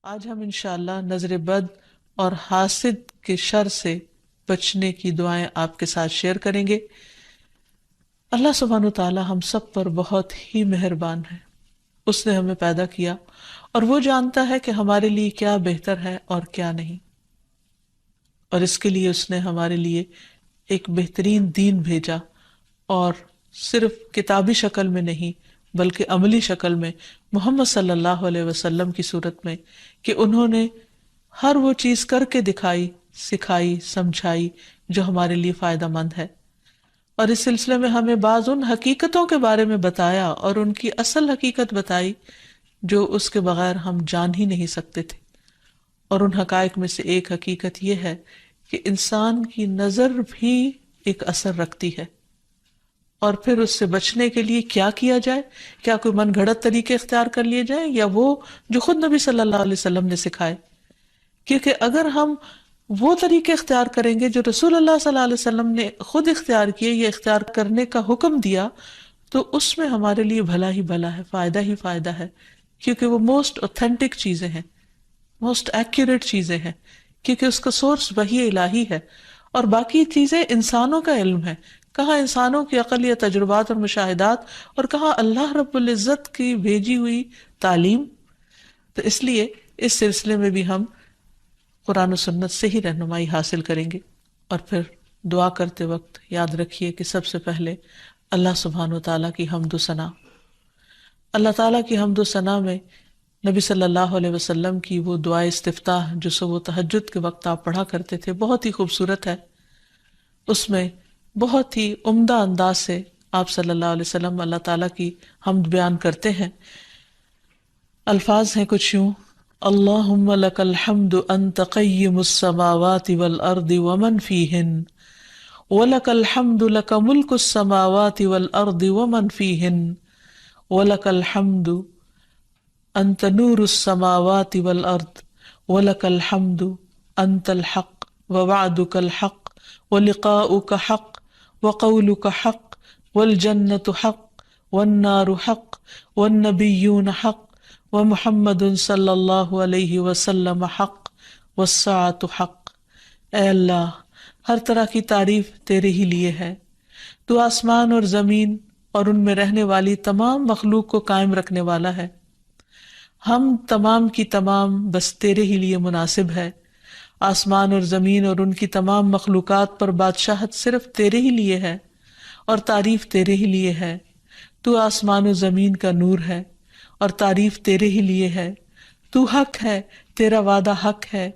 آج ہم انشاءاللہ نظر بد اور حاسد کے شر سے بچنے کی دعائیں آپ کے ساتھ شیئر کریں گے۔ اللہ سبحانہ وتعالی ہم سب پر بہت ہی مہربان ہے۔ اس نے ہمیں پیدا کیا اور وہ جانتا ہے کہ ہمارے لیے کیا بہتر ہے اور کیا نہیں، اور اس کے لیے اس نے ہمارے لیے ایک بہترین دین بھیجا، اور صرف کتابی شکل میں نہیں بلکہ عملی شکل میں محمد صلی اللہ علیہ وسلم کی صورت میں، کہ انہوں نے ہر وہ چیز کر کے دکھائی، سکھائی، سمجھائی جو ہمارے لیے فائدہ مند ہے۔ اور اس سلسلے میں ہمیں بعض ان حقیقتوں کے بارے میں بتایا اور ان کی اصل حقیقت بتائی جو اس کے بغیر ہم جان ہی نہیں سکتے تھے۔ اور ان حقائق میں سے ایک حقیقت یہ ہے کہ انسان کی نظر بھی ایک اثر رکھتی ہے، اور پھر اس سے بچنے کے لیے کیا کیا جائے؟ کیا کوئی من گھڑت طریقے اختیار کر لیے جائیں، یا وہ جو خود نبی صلی اللہ علیہ وسلم نے سکھائے؟ کیونکہ اگر ہم وہ طریقے اختیار کریں گے جو رسول اللہ صلی اللہ علیہ وسلم نے خود اختیار کیے یا اختیار کرنے کا حکم دیا، تو اس میں ہمارے لیے بھلا ہی بھلا ہے، فائدہ ہی فائدہ ہے، کیونکہ وہ موسٹ اوتھینٹک چیزیں ہیں، موسٹ ایکوریٹ چیزیں ہیں، کیونکہ اس کا سورس وحی الہی ہے، اور باقی چیزیں انسانوں کا علم ہے۔ کہاں انسانوں کی عقل یا تجربات اور مشاہدات، اور کہاں اللہ رب العزت کی بھیجی ہوئی تعلیم۔ تو اس لیے اس سلسلے میں بھی ہم قرآن و سنت سے ہی رہنمائی حاصل کریں گے۔ اور پھر دعا کرتے وقت یاد رکھیے کہ سب سے پہلے اللہ سبحانہ و تعالیٰ کی حمد و ثنا، اللہ تعالیٰ کی حمد و ثنا میں نبی صلی اللہ علیہ وسلم کی وہ دعائے استفتاح جو صبح تہجد کے وقت آپ پڑھا کرتے تھے بہت ہی خوبصورت ہے۔ اس میں بہت ہی عمدہ انداز سے آپ صلی اللہ علیہ وسلم اللہ تعالیٰ کی حمد بیان کرتے ہیں۔ الفاظ ہیں کچھ یوں: اللہم لک الحمد انت قیم السماوات والارض ومن فیہن، ولک الحمد لک ملک السماوات والارض ومن فیہن، ولک الحمد انت نور السماوات والارض، ولک الحمد انت الحق ووعدک الحق ولقاؤک حق وقولک حق والجنة حق والنار حق والنبیون حق ومحمد صلی اللہ علیہ وسلم حق والساعة حق۔ اے اللہ، ہر طرح کی تعریف تیرے ہی لیے ہے، تو آسمان اور زمین اور ان میں رہنے والی تمام مخلوق کو قائم رکھنے والا ہے۔ ہم تمام کی تمام بس تیرے ہی لیے مناسب ہے۔ آسمان اور زمین اور ان کی تمام مخلوقات پر بادشاہت صرف تیرے ہی لیے ہے، اور تعریف تیرے ہی لیے ہے۔ تو آسمان و زمین کا نور ہے، اور تعریف تیرے ہی لیے ہے۔ تو حق ہے، تیرا وعدہ حق ہے،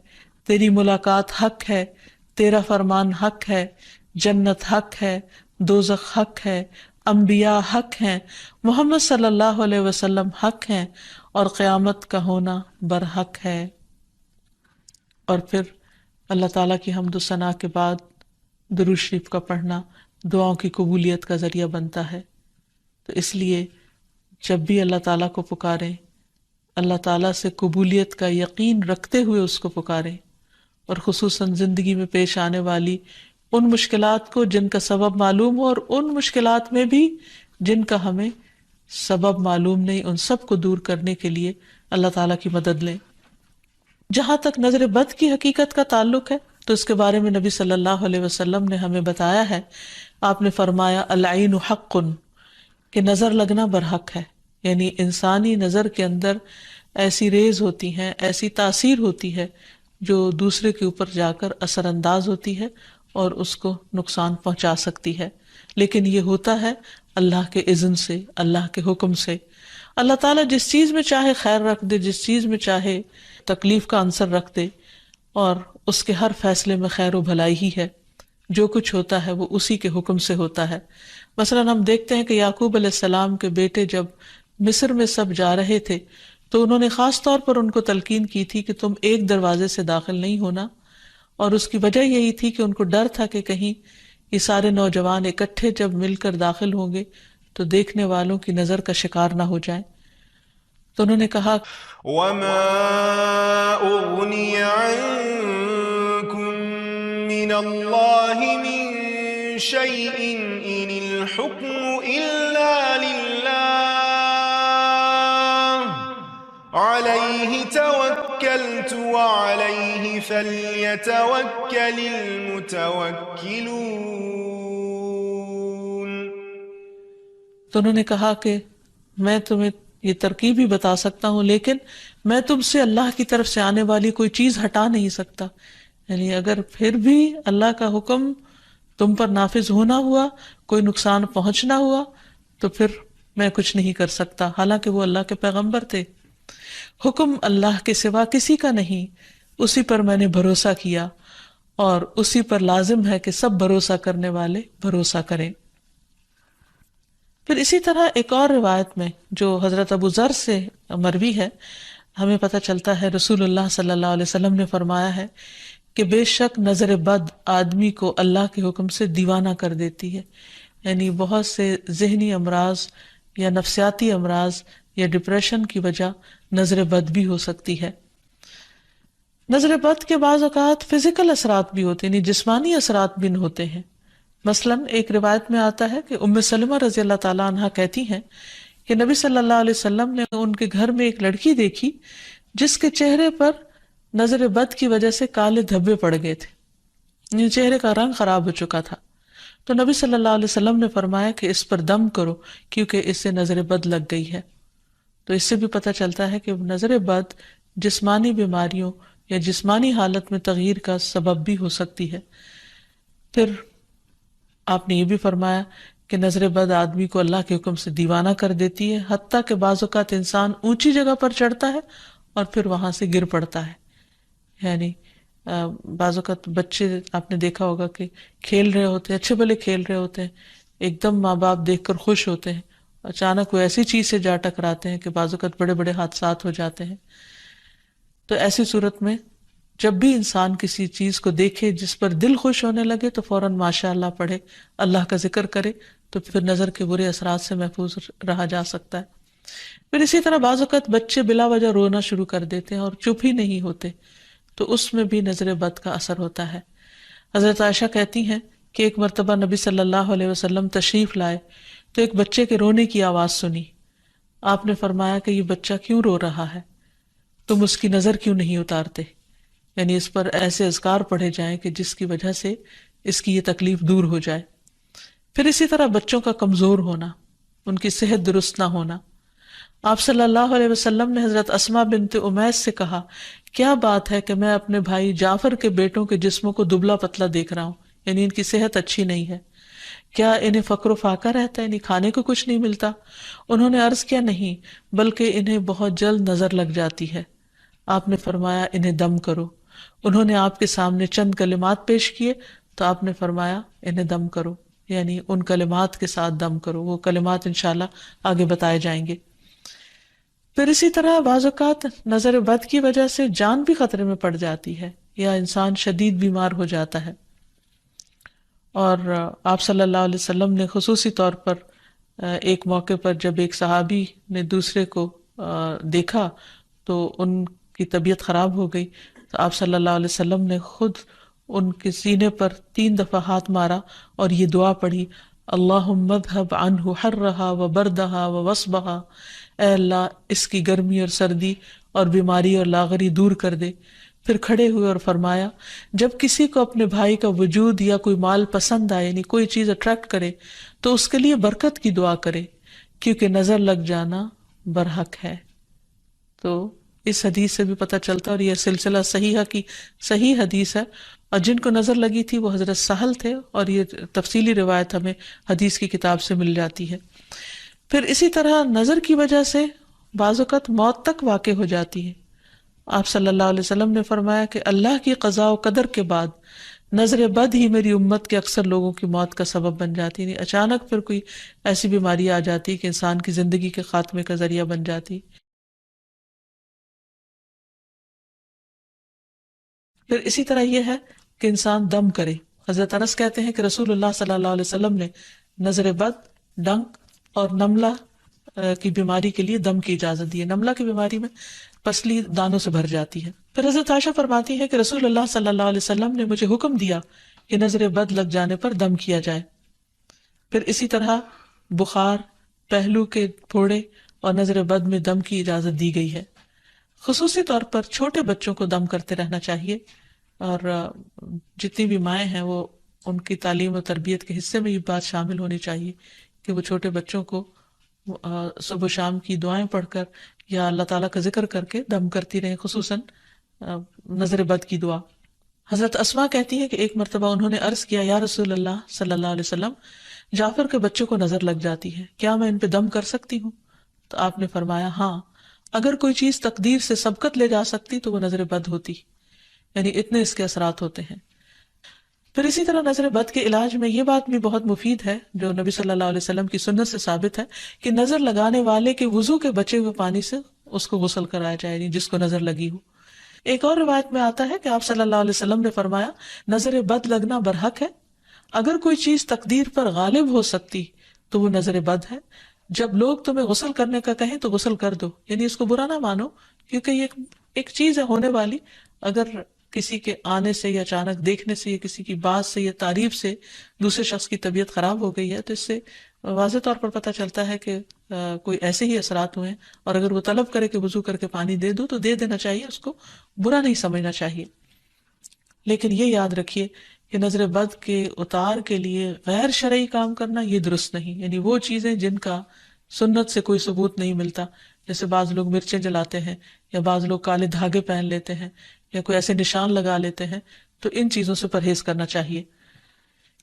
تیری ملاقات حق ہے، تیرا فرمان حق ہے، جنت حق ہے، دوزخ حق ہے، انبیاء حق ہیں، محمد صلی اللہ علیہ وسلم حق ہیں، اور قیامت کا ہونا برحق ہے۔ اور پھر اللہ تعالیٰ کی حمد و ثنا کے بعد درود شریف کا پڑھنا دعاؤں کی قبولیت کا ذریعہ بنتا ہے۔ تو اس لیے جب بھی اللہ تعالیٰ کو پکاریں، اللہ تعالیٰ سے قبولیت کا یقین رکھتے ہوئے اس کو پکاریں، اور خصوصاً زندگی میں پیش آنے والی ان مشکلات کو جن کا سبب معلوم ہو، اور ان مشکلات میں بھی جن کا ہمیں سبب معلوم نہیں، ان سب کو دور کرنے کے لیے اللہ تعالیٰ کی مدد لیں۔ جہاں تک نظر بد کی حقیقت کا تعلق ہے تو اس کے بارے میں نبی صلی اللہ علیہ وسلم نے ہمیں بتایا ہے۔ آپ نے فرمایا العین حق، کہ نظر لگنا برحق ہے، یعنی انسانی نظر کے اندر ایسی ریز ہوتی ہیں، ایسی تاثیر ہوتی ہے جو دوسرے کے اوپر جا کر اثر انداز ہوتی ہے اور اس کو نقصان پہنچا سکتی ہے، لیکن یہ ہوتا ہے اللہ کے اذن سے، اللہ کے حکم سے۔ اللہ تعالیٰ جس چیز میں چاہے خیر رکھ دے، جس چیز میں چاہے تکلیف کا عنصر رکھ دے، اور اس کے ہر فیصلے میں خیر و بھلائی ہی ہے۔ جو کچھ ہوتا ہے وہ اسی کے حکم سے ہوتا ہے۔ مثلاً ہم دیکھتے ہیں کہ یعقوب علیہ السلام کے بیٹے جب مصر میں سب جا رہے تھے تو انہوں نے خاص طور پر ان کو تلقین کی تھی کہ تم ایک دروازے سے داخل نہیں ہونا، اور اس کی وجہ یہی تھی کہ ان کو ڈر تھا کہ کہیں یہ سارے نوجوان اکٹھے جب مل کر داخل ہوں گے تو دیکھنے والوں کی نظر کا شکار نہ ہو جائیں۔ تو انہوں نے کہا وما أغني عنكم من الله من شيء إن الحكم إلا لله عليه توكلت توكلت وعليه فليتوكل المتوكلون. تو انہوں نے کہا کہ میں تمہیں یہ ترکیب بھی بتا سکتا ہوں، لیکن میں تم سے اللہ کی طرف سے آنے والی کوئی چیز ہٹا نہیں سکتا. یعنی اگر پھر بھی اللہ کا حکم تم پر نافذ ہونا ہوا، کوئی نقصان پہنچنا ہوا، تو پھر میں کچھ نہیں کر سکتا، حالانکہ وہ اللہ کے پیغمبر تھے. حکم اللہ کے سوا کسی کا نہیں، اسی پر میں نے بھروسہ کیا اور اسی پر لازم ہے کہ سب بھروسہ کرنے والے بھروسہ کریں. پھر اسی طرح ایک اور روایت میں جو حضرت ابو ذر سے مروی ہے، ہمیں پتہ چلتا ہے رسول اللہ صلی اللہ علیہ وسلم نے فرمایا ہے کہ بے شک نظر بد آدمی کو اللہ کے حکم سے دیوانہ کر دیتی ہے. یعنی بہت سے ذہنی امراض یا نفسیاتی امراض یا ڈپریشن کی وجہ نظر بد بھی ہو سکتی ہے. نظر بد کے بعض اوقات فزیکل اثرات بھی ہوتے ہیں، یعنی جسمانی اثرات بھی ہوتے ہیں. مثلا ایک روایت میں آتا ہے کہ ام سلمہ رضی اللہ تعالیٰ عنہ کہتی ہیں کہ نبی صلی اللہ علیہ وسلم نے ان کے گھر میں ایک لڑکی دیکھی جس کے چہرے پر نظر بد کی وجہ سے کالے دھبے پڑ گئے تھے، یعنی چہرے کا رنگ خراب ہو چکا تھا. تو نبی صلی اللہ علیہ وسلم نے فرمایا کہ اس پر دم کرو کیونکہ اس سے نظر بد لگ گئی ہے. تو اس سے بھی پتہ چلتا ہے کہ نظر بد جسمانی بیماریوں یا جسمانی حالت میں تغییر کا سبب بھی ہو سکتی ہے. پھر آپ نے یہ بھی فرمایا کہ نظر بد آدمی کو اللہ کے حکم سے دیوانہ کر دیتی ہے، حتیٰ کہ بعض اوقات انسان اونچی جگہ پر چڑھتا ہے اور پھر وہاں سے گر پڑتا ہے. یعنی بعض اوقات بچے آپ نے دیکھا ہوگا کہ کھیل رہے ہوتے ہیں، اچھے بھلے کھیل رہے ہوتے ہیں، ایک دم ماں باپ دیکھ کر خوش ہوتے ہیں، اچانک وہ ایسی چیز سے جا ٹکراتے ہیں کہ بعض اوقات بڑے بڑے حادثات ہو جاتے ہیں. تو ایسی صورت میں جب بھی انسان کسی چیز کو دیکھے جس پر دل خوش ہونے لگے تو فوراً ماشاء اللہ پڑھے، اللہ کا ذکر کرے، تو پھر نظر کے برے اثرات سے محفوظ رہا جا سکتا ہے. پھر اسی طرح بعض اوقات بچے بلا وجہ رونا شروع کر دیتے ہیں اور چپ ہی نہیں ہوتے، تو اس میں بھی نظر بد کا اثر ہوتا ہے. حضرت عائشہ کہتی ہیں کہ ایک مرتبہ نبی صلی اللہ علیہ وسلم تشریف لائے تو ایک بچے کے رونے کی آواز سنی. آپ نے فرمایا کہ یہ بچہ کیوں رو رہا ہے، تم اس کی نظر کیوں نہیں اتارتے؟ یعنی اس پر ایسے اذکار پڑھے جائیں کہ جس کی وجہ سے اس کی یہ تکلیف دور ہو جائے. پھر اسی طرح بچوں کا کمزور ہونا، ان کی صحت درست نہ ہونا. آپ صلی اللہ علیہ وسلم نے حضرت اسماء بنت امیس سے کہا، کیا بات ہے کہ میں اپنے بھائی جعفر کے بیٹوں کے جسموں کو دبلا پتلا دیکھ رہا ہوں، یعنی ان کی صحت اچھی نہیں ہے، کیا انہیں فقر و فاقہ رہتا ہے، یعنی کھانے کو کچھ نہیں ملتا؟ انہوں نے عرض کیا، نہیں، بلکہ انہیں بہت جلد نظر لگ جاتی ہے. آپ نے فرمایا انہیں دم کرو. انہوں نے آپ کے سامنے چند کلمات پیش کیے تو آپ نے فرمایا انہیں دم کرو، یعنی ان کلمات کے ساتھ دم کرو. وہ کلمات انشاءاللہ آگے بتائے جائیں گے. پھر اسی طرح بعض اوقات نظر بد کی وجہ سے جان بھی خطرے میں پڑ جاتی ہے یا انسان شدید بیمار ہو جاتا ہے. اور آپ صلی اللہ علیہ وسلم نے خصوصی طور پر ایک موقع پر جب ایک صحابی نے دوسرے کو دیکھا تو ان کی طبیعت خراب ہو گئی، تو آپ صلی اللہ علیہ وسلم نے خود ان کے سینے پر 3 دفعہ ہاتھ مارا اور یہ دعا پڑھی، اللہم اذھب عنہ حرہا وبردہا ووصبہا، اے اللہ اس کی گرمی اور سردی اور بیماری اور لاغری دور کر دے. پھر کھڑے ہوئے اور فرمایا، جب کسی کو اپنے بھائی کا وجود یا کوئی مال پسند آئے، یعنی کوئی چیز اٹریکٹ کرے، تو اس کے لیے برکت کی دعا کرے، کیونکہ نظر لگ جانا برحق ہے. تو اس حدیث سے بھی پتہ چلتا ہے، اور یہ سلسلہ صحیحہ کی صحیح حدیث ہے، اور جن کو نظر لگی تھی وہ حضرت سہل تھے، اور یہ تفصیلی روایت ہمیں حدیث کی کتاب سے مل جاتی ہے. پھر اسی طرح نظر کی وجہ سے بعض اوقات موت تک واقع ہو جاتی ہے. آپ صلی اللہ علیہ وسلم نے فرمایا کہ اللہ کی قضاء و قدر کے بعد نظر بد ہی میری امت کے اکثر لوگوں کی موت کا سبب بن جاتی ہے. اچانک پھر کوئی ایسی بیماری آ جاتی کہ انسان کی زندگی کے خاتمے کا ذریعہ بن جاتی. پھر اسی طرح یہ ہے کہ انسان دم کرے. حضرت انس کہتے ہیں کہ رسول اللہ صلی اللہ علیہ وسلم نے نظر بد، ڈنک اور نملہ کی بیماری کے لیے دم کی اجازت دی ہے. نملہ کی بیماری میں پسلی دانوں سے بھر جاتی ہے. پھر حضرت عائشہ فرماتی ہے کہ رسول اللہ صلی اللہ علیہ وسلم نے مجھے حکم دیا کہ نظر بد لگ جانے پر دم کیا جائے. پھر اسی طرح بخار، پہلو کے پھوڑے اور نظر بد میں دم کی اجازت دی گئی ہے. خصوصی طور پر چھوٹے بچوں کو دم کرتے رہنا چاہیے، اور جتنی بھی مائیں ہیں وہ ان کی تعلیم و تربیت کے حصے میں یہ بات شامل ہونی چاہیے کہ وہ چھوٹے بچوں کو صبح و شام کی دعائیں پڑھ کر یا اللہ تعالیٰ کا ذکر کر کے دم کرتی رہیں، خصوصاً نظر بد کی دعا۔ حضرت اسما کہتی ہے کہ ایک مرتبہ انہوں نے عرض کیا، یا رسول اللہ صلی اللہ علیہ وسلم، جعفر کے بچوں کو نظر لگ جاتی ہے، کیا میں ان پہ دم کر سکتی ہوں؟ تو آپ نے فرمایا ہاں، اگر کوئی چیز تقدیر سے سبقت لے جا سکتی تو وہ نظر بد ہوتی، یعنی اتنے اس کے اثرات ہوتے ہیں۔ پھر اسی طرح نظر بد کے علاج میں یہ بات بھی بہت مفید ہے جو نبی صلی اللہ علیہ وسلم کی سنت سے ثابت ہے کہ نظر لگانے والے کے وضو کے بچے ہوئے پانی سے اس کو غسل کرایا جائے، یعنی جس کو نظر لگی ہو۔ ایک اور روایت میں آتا ہے کہ آپ صلی اللہ علیہ وسلم نے فرمایا، نظر بد لگنا برحق ہے، اگر کوئی چیز تقدیر پر غالب ہو سکتی تو وہ نظر بد ہے۔ جب لوگ تمہیں غسل کرنے کا کہیں تو غسل کر دو، یعنی اس کو برا نہ مانو، کیونکہ یہ ایک چیز ہے ہونے والی۔ اگر کسی کے آنے سے یا اچانک دیکھنے سے یا کسی کی بات سے یا تعریف سے دوسرے شخص کی طبیعت خراب ہو گئی ہے تو اس سے واضح طور پر پتہ چلتا ہے کہ کوئی ایسے ہی اثرات ہوئے ہیں، اور اگر وہ طلب کرے کہ وضو کر کے پانی دے دو تو دے دینا چاہیے، اس کو برا نہیں سمجھنا چاہیے۔ لیکن یہ یاد رکھیے کہ نظر بد کے اتار کے لیے غیر شرعی کام کرنا یہ درست نہیں، یعنی وہ چیزیں جن کا سنت سے کوئی ثبوت نہیں ملتا، جیسے بعض لوگ مرچیں جلاتے ہیں یا بعض لوگ کالے دھاگے پہن لیتے ہیں یا کوئی ایسے نشان لگا لیتے ہیں، تو ان چیزوں سے پرہیز کرنا چاہیے۔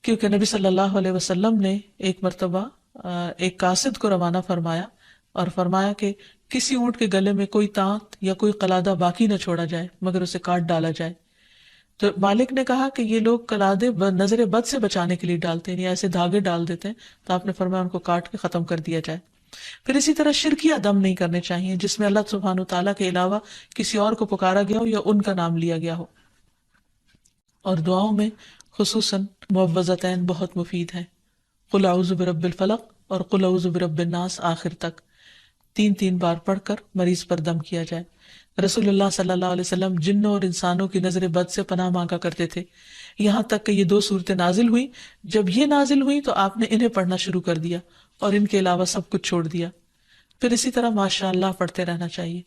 کیونکہ نبی صلی اللہ علیہ وسلم نے ایک مرتبہ ایک قاصد کو روانہ فرمایا اور فرمایا کہ کسی اونٹ کے گلے میں کوئی تانت یا کوئی قلادہ باقی نہ چھوڑا جائے مگر اسے کاٹ ڈالا جائے۔ تو مالک نے کہا کہ یہ لوگ قلادے نظر بد سے بچانے کے لیے ڈالتے ہیں یا ایسے دھاگے ڈال دیتے ہیں، تو آپ نے فرمایا ان کو کاٹ کے ختم کر دیا جائے۔ پھر اسی طرح شرکیہ دم نہیں کرنے چاہیے جس میں اللہ سبحانہ وتعالیٰ کے علاوہ کسی اور کو پکارا گیا ہو یا ان کا نام لیا گیا ہو۔ اور دعاؤں میں خصوصاً معوذتین بہت مفید ہیں، قل اعوذ برب الفلق اور قل اعوذ برب الناس آخر تک 3 بار پڑھ کر مریض پر دم کیا جائے۔ رسول اللہ صلی اللہ علیہ وسلم جنوں اور انسانوں کی نظر بد سے پناہ مانگا کرتے تھے، یہاں تک کہ یہ 2 صورتیں نازل ہوئی۔ جب یہ نازل ہوئی تو آپ نے انہیں پڑھنا شروع کر دیا اور ان کے علاوہ سب کچھ چھوڑ دیا۔ پھر اسی طرح ماشاء اللہ پڑھتے رہنا چاہیے۔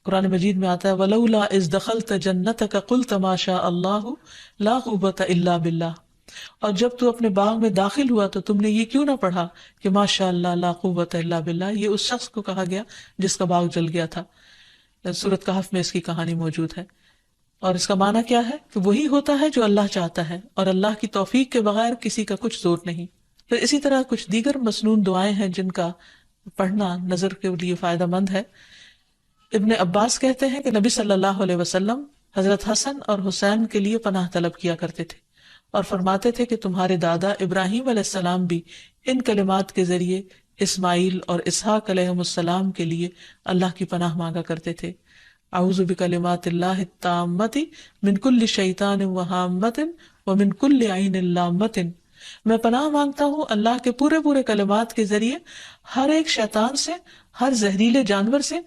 قرآن مجید میں آتا ہے وَلَوْلَا إِذْ دَخَلْتَ جَنَّتَكَ قُلْتَ مَا شَاءَ اللَّهُ لَا قُوَّةَ إِلَّا بِاللَّهِ، اور جب تو اپنے باغ میں داخل ہوا تو تم نے یہ کیوں نہ پڑھا کہ ماشاء اللہ لا قوت الا باللہ۔ یہ اس شخص کو کہا گیا جس کا باغ جل گیا تھا۔ سورۃ کہف میں اس کی کہانی موجود ہے، اور اس کا معنی کیا ہے کہ وہی ہوتا ہے جو اللہ چاہتا ہے، اور اللہ کی توفیق کے بغیر کسی کا کچھ زور نہیں۔ پھر اسی طرح کچھ دیگر مسنون دعائیں ہیں جن کا پڑھنا نظر کے لیے فائدہ مند ہے۔ ابن عباس کہتے ہیں کہ نبی صلی اللہ علیہ وسلم حضرت حسن اور حسین کے لیے پناہ طلب کیا کرتے تھے اور فرماتے تھے کہ تمہارے دادا ابراہیم علیہ السلام بھی ان کلمات کے ذریعے اسماعیل اور اسحاق علیہ السلام کے لیے اللہ کی پناہ مانگا کرتے تھے۔ اعوذ بکلمات اللہ التامۃ من کل شیطان وہامۃ ومن کل عین لامۃ، میں پناہ مانگتا ہوں اللہ کے پورے کلمات کے ذریعے ہر ایک شیطان سے، ہر زہریلے جانور سے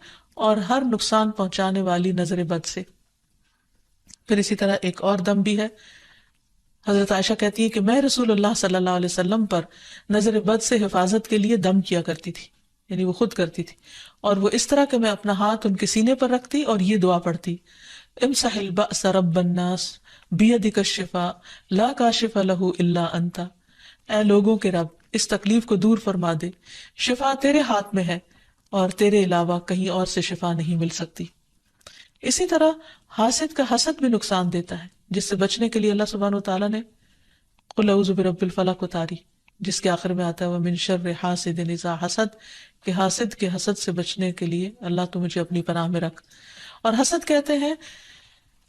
اور ہر نقصان پہنچانے والی نظر بد سے۔ پھر اسی طرح ایک اور دم بھی ہے۔ حضرت عائشہ کہتی ہے کہ میں رسول اللہ صلی اللہ علیہ وسلم پر نظر بد سے حفاظت کے لیے دم کیا کرتی تھی، یعنی وہ خود کرتی تھی، اور وہ اس طرح کہ میں اپنا ہاتھ ان کے سینے پر رکھتی اور یہ دعا پڑھتی، امسح البأس رب الناس بیدک الشفاء لا کاشف لہ الا انت، اے لوگوں کے رب اس تکلیف کو دور فرما دے، شفا تیرے ہاتھ میں ہے اور تیرے علاوہ کہیں اور سے شفا نہیں مل سکتی۔ اسی طرح حاسد کا حسد بھی نقصان دیتا ہے، جس سے بچنے کے لیے اللہ سبحانہ وتعالیٰ نے قل اعوذ برب الفلق اتاری، جس کے آخر میں آتا ہے ومن شر حاسد اذا حسد، کہ حاسد کے حسد سے بچنے کے لیے اللہ تو مجھے اپنی پناہ میں رکھ۔ اور حسد کہتے ہیں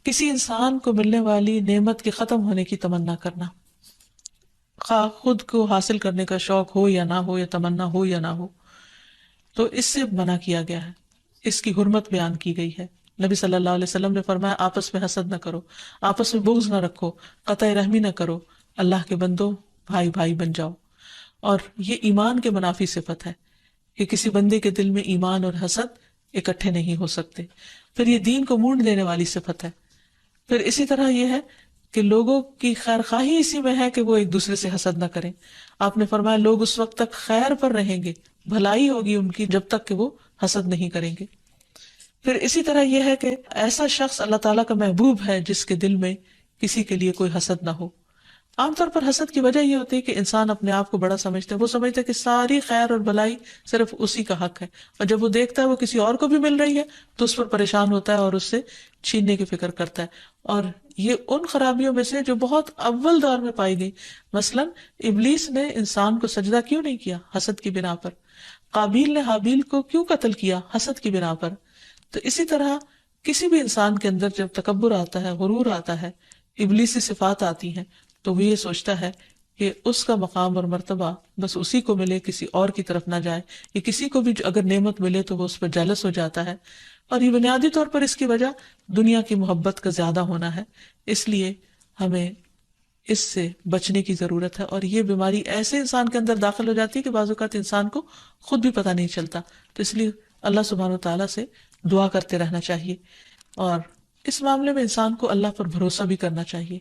کسی انسان کو ملنے والی نعمت کے ختم ہونے کی تمنا کرنا، خواہ خود کو حاصل کرنے کا شوق ہو یا نہ ہو، یا تمنا ہو یا نہ ہو، تو اس سے منع کیا گیا ہے، اس کی حرمت بیان کی گئی ہے۔ نبی صلی اللہ علیہ وسلم نے فرمایا آپس میں حسد نہ کرو، آپس میں بغض نہ رکھو، قطع رحمی نہ کرو، اللہ کے بندو بھائی بھائی بن جاؤ۔ اور یہ ایمان کے منافی صفت ہے کہ کسی بندے کے دل میں ایمان اور حسد اکٹھے نہیں ہو سکتے۔ پھر یہ دین کو مونڈ دینے والی صفت ہے۔ پھر اسی طرح یہ ہے کہ لوگوں کی خیر خواہی اسی میں ہے کہ وہ ایک دوسرے سے حسد نہ کریں۔ آپ نے فرمایا لوگ اس وقت تک خیر پر رہیں گے، بھلائی ہوگی ان کی، جب تک کہ وہ حسد نہیں کریں گے۔ پھر اسی طرح یہ ہے کہ ایسا شخص اللہ تعالیٰ کا محبوب ہے جس کے دل میں کسی کے لیے کوئی حسد نہ ہو. عام طور پر حسد کی وجہ یہ ہوتی ہے کہ انسان اپنے آپ کو بڑا سمجھتا ہے، وہ سمجھتا ہے کہ ساری خیر اور بھلائی صرف اسی کا حق ہے، اور جب وہ دیکھتا ہے وہ کسی اور کو بھی مل رہی ہے تو اس پر پریشان ہوتا ہے اور اس سے چھیننے کی فکر کرتا ہے. اور یہ ان خرابیوں میں سے جو بہت اول دور میں پائی گئی. مثلا ابلیس نے انسان کو سجدہ کیوں نہیں کیا؟ حسد کی بنا پر. قابیل نے حابیل کو کیوں قتل کیا؟ حسد کی بنا پر. تو اسی طرح کسی بھی انسان کے اندر جب تکبر آتا ہے، غرور آتا ہے، ابلیسی صفات آتی ہیں، تو وہ یہ سوچتا ہے کہ اس کا مقام اور مرتبہ بس اسی کو ملے، کسی اور کی طرف نہ جائے. یا کسی کو بھی اگر نعمت ملے تو وہ اس پر جیلس ہو جاتا ہے. اور یہ بنیادی طور پر اس کی وجہ دنیا کی محبت کا زیادہ ہونا ہے. اس لیے ہمیں اس سے بچنے کی ضرورت ہے. اور یہ بیماری ایسے انسان کے اندر داخل ہو جاتی ہے کہ بعض اوقات انسان کو خود بھی پتہ نہیں چلتا. تو اس لیے اللہ سبحانہ و تعالیٰ سے دعا کرتے رہنا چاہیے، اور اس معاملے میں انسان کو اللہ پر بھروسہ بھی کرنا چاہیے،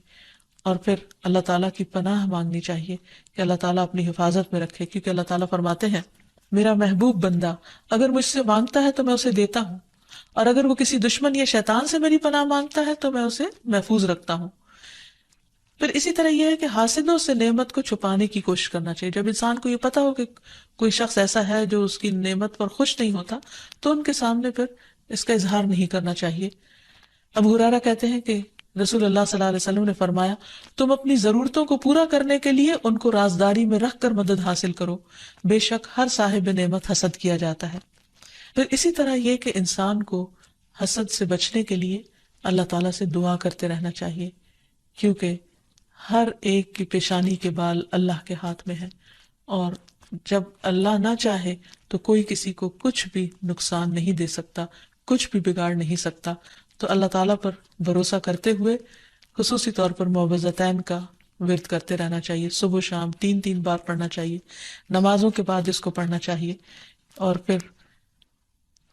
اور پھر اللہ تعالیٰ کی پناہ مانگنی چاہیے کہ اللہ تعالیٰ اپنی حفاظت میں رکھے. کیونکہ اللہ تعالیٰ فرماتے ہیں میرا محبوب بندہ اگر مجھ سے مانگتا ہے تو میں اسے دیتا ہوں، اور اگر وہ کسی دشمن یا شیطان سے میری پناہ مانگتا ہے تو میں اسے محفوظ رکھتا ہوں. پھر اسی طرح یہ ہے کہ حاسدوں سے نعمت کو چھپانے کی کوشش کرنا چاہیے. جب انسان کو یہ پتا ہو کہ کوئی شخص ایسا ہے جو اس کی نعمت پر خوش نہیں ہوتا تو ان کے سامنے پھر اس کا اظہار نہیں کرنا چاہیے. ابو ہریرہ کہتے ہیں کہ رسول اللہ صلی اللہ علیہ وسلم نے فرمایا تم اپنی ضرورتوں کو پورا کرنے کے لیے ان کو رازداری میں رکھ کر مدد حاصل کرو، بے شک ہر صاحب نعمت حسد کیا جاتا ہے. پھر اسی طرح یہ کہ انسان کو حسد سے بچنے کے لیے اللہ تعالیٰ سے دعا کرتے رہنا چاہیے، کیونکہ ہر ایک کی پیشانی کے بال اللہ کے ہاتھ میں ہے، اور جب اللہ نہ چاہے تو کوئی کسی کو کچھ بھی نقصان نہیں دے سکتا، کچھ بھی بگاڑ نہیں سکتا. تو اللہ تعالیٰ پر بھروسہ کرتے ہوئے خصوصی طور پر معوذتین کا ورد کرتے رہنا چاہیے. صبح و شام 3 بار پڑھنا چاہیے، نمازوں کے بعد اس کو پڑھنا چاہیے. اور پھر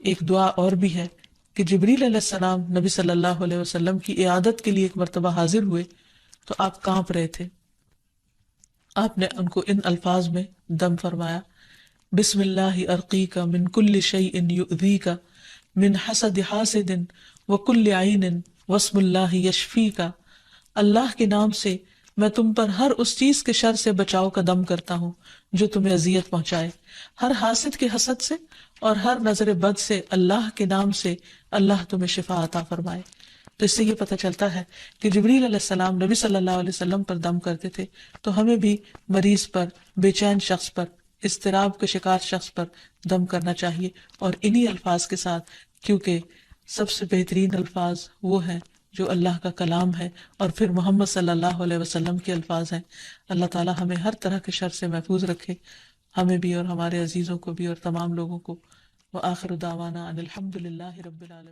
ایک دعا اور بھی ہے کہ جبریل علیہ السلام نبی صلی اللہ علیہ وسلم کی عیادت کے لیے ایک مرتبہ حاضر ہوئے تو آپ کانپ رہے تھے. آپ نے ان کو ان الفاظ میں دم فرمایا، بسم اللہ ارقیک من کل شیء یؤذیک من حسد حاسد وکل عین واسم اللہ یشفیک. اللہ کے نام سے میں تم پر ہر اس چیز کے شر سے بچاؤ کا دم کرتا ہوں جو تمہیں اذیت پہنچائے، ہر حاسد کے حسد سے اور ہر نظر بد سے. اللہ کے نام سے اللہ تمہیں شفا عطا فرمائے. تو اس سے یہ پتہ چلتا ہے کہ جبریل علیہ السلام نبی صلی اللہ علیہ وسلم پر دم کرتے تھے، تو ہمیں بھی مریض پر، بے چین شخص پر، اضطراب کے شکار شخص پر دم کرنا چاہیے، اور انہی الفاظ کے ساتھ، کیونکہ سب سے بہترین الفاظ وہ ہیں جو اللہ کا کلام ہے اور پھر محمد صلی اللہ علیہ وسلم کے الفاظ ہیں. اللہ تعالی ہمیں ہر طرح کے شر سے محفوظ رکھے، ہمیں بھی اور ہمارے عزیزوں کو بھی اور تمام لوگوں کو. وآخر دعوانا ان الحمد للہ رب العالمین.